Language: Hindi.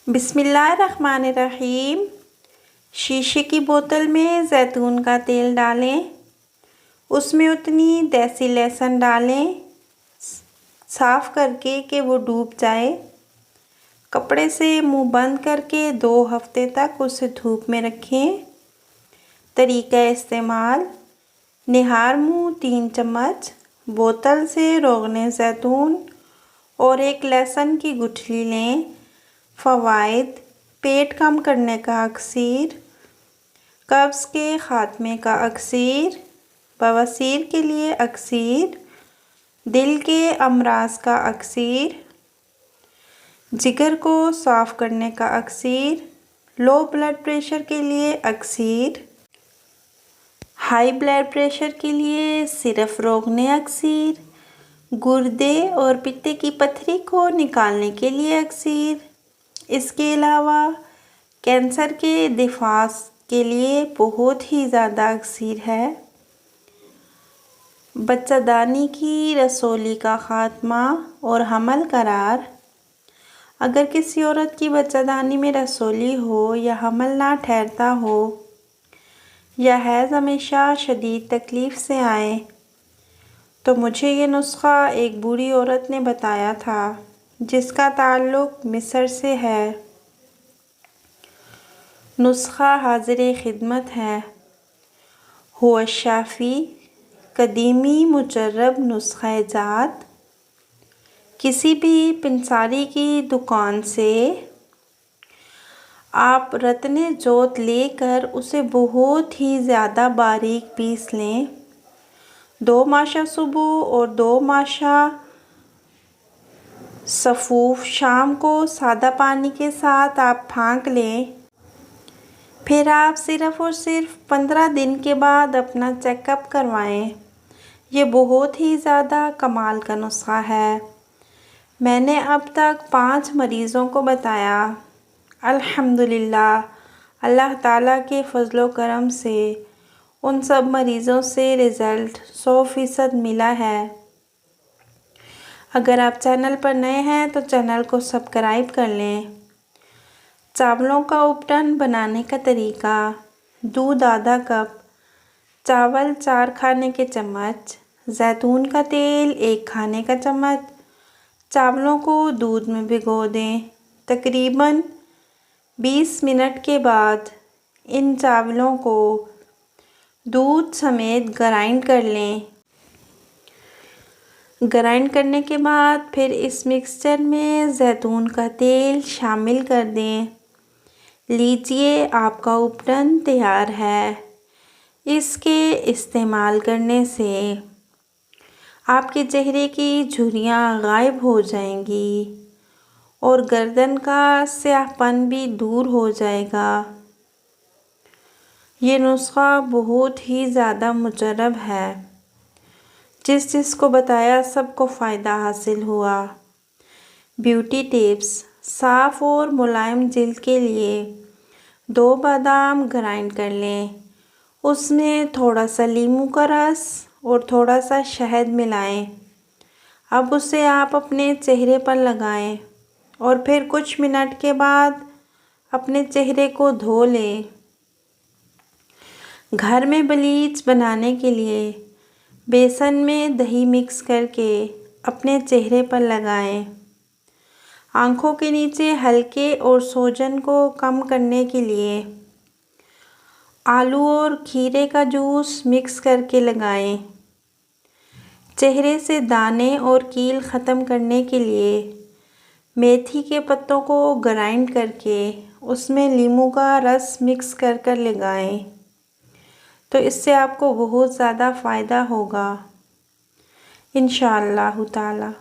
बिस्मिल्लाहिर्रहमानिर्रहीम। शीशे की बोतल में ज़ैतून का तेल डालें, उसमें उतनी देसी लहसुन डालें साफ़ करके कि वो डूब जाए। कपड़े से मुंह बंद करके 2 हफ्ते तक उसे धूप में रखें। तरीका इस्तेमाल: निहार मुंह 3 चम्मच, बोतल से रोगने ज़ैतून और 1 लहसुन की गुठली लें। फ़वाइद: पेट कम करने का अक्सीर, कब्ज़ के ख़ात्मे का अक्सीर, बवासीर के लिए अक्सीर, दिल के अमराज का अक्सीर, जिगर को साफ़ करने का अक्सीर, लो ब्लड प्रेशर के लिए अक्सीर, हाई ब्लड प्रेशर के लिए सिर्फ रोगने अक्सीर, गुर्दे और पित्ते की पथरी को निकालने के लिए अक्सीर। इसके अलावा कैंसर के दिफा के लिए बहुत ही ज़्यादा अक्सीर है। बच्चादानी की रसौली का ख़ात्मा और हमल करार: अगर किसी औरत की बच्चादानी में रसौली हो या हमल ना ठहरता हो या हैज़ हमेशा शदीद तकलीफ़ से आए तो मुझे ये नुस्ख़ा एक बूढ़ी औरत ने बताया था जिसका ताल्लुक़ मिस्र से है। नुस्ख़ा हाज़िर खिदमत है। हुआ शाफ़ी कदीमी मुजर्रब नुस्ख़ा जात। किसी भी पंसारी की दुकान से आप रत्ने जोत लेकर उसे बहुत ही ज़्यादा बारीक पीस लें। 2 माशा सुबह और 2 माशा सफ़ूफ शाम को सादा पानी के साथ आप फाँक लें। फिर आप सिर्फ़ और सिर्फ 15 दिन के बाद अपना चेकअप करवाएं। ये बहुत ही ज़्यादा कमाल का नुस्ख़ा है। मैंने अब तक 5 मरीज़ों को बताया। अल्हम्दुलिल्लाह, अल्लाह ताला के फ़ज़्ल व करम से उन सब मरीज़ों से रिज़ल्ट 100% मिला है। अगर आप चैनल पर नए हैं तो चैनल को सब्सक्राइब कर लें। चावलों का उपटन बनाने का तरीका: दूध आधा कप, चावल 4 खाने के चम्मच, ज़ैतून का तेल 1 खाने का चम्मच। चावलों को दूध में भिगो दें। तकरीबन 20 मिनट के बाद इन चावलों को दूध समेत ग्राइंड कर लें। ग्राइंड करने के बाद फिर इस मिक्सचर में ज़ैतून का तेल शामिल कर दें। लीजिए, आपका उपटन तैयार है। इसके इस्तेमाल करने से आपके चेहरे की झुर्रियाँ गायब हो जाएंगी और गर्दन का स्याहपन भी दूर हो जाएगा। ये नुस्ख़ा बहुत ही ज़्यादा मुजर्रब है। जिसको बताया सबको फ़ायदा हासिल हुआ। ब्यूटी टिप्स: साफ़ और मुलायम जिल्द के लिए 2 बादाम ग्राइंड कर लें। उसमें थोड़ा सा नींबू का रस और थोड़ा सा शहद मिलाएं। अब उसे आप अपने चेहरे पर लगाएं और फिर कुछ मिनट के बाद अपने चेहरे को धो लें। घर में ब्लीच बनाने के लिए बेसन में दही मिक्स करके अपने चेहरे पर लगाएं। आँखों के नीचे हल्के और सूजन को कम करने के लिए आलू और खीरे का जूस मिक्स करके लगाएं। चेहरे से दाने और कील ख़त्म करने के लिए मेथी के पत्तों को ग्राइंड करके उसमें नींबू का रस मिक्स कर लगाएं तो इससे आपको बहुत ज़्यादा फ़ायदा होगा इंशाअल्लाह ताला।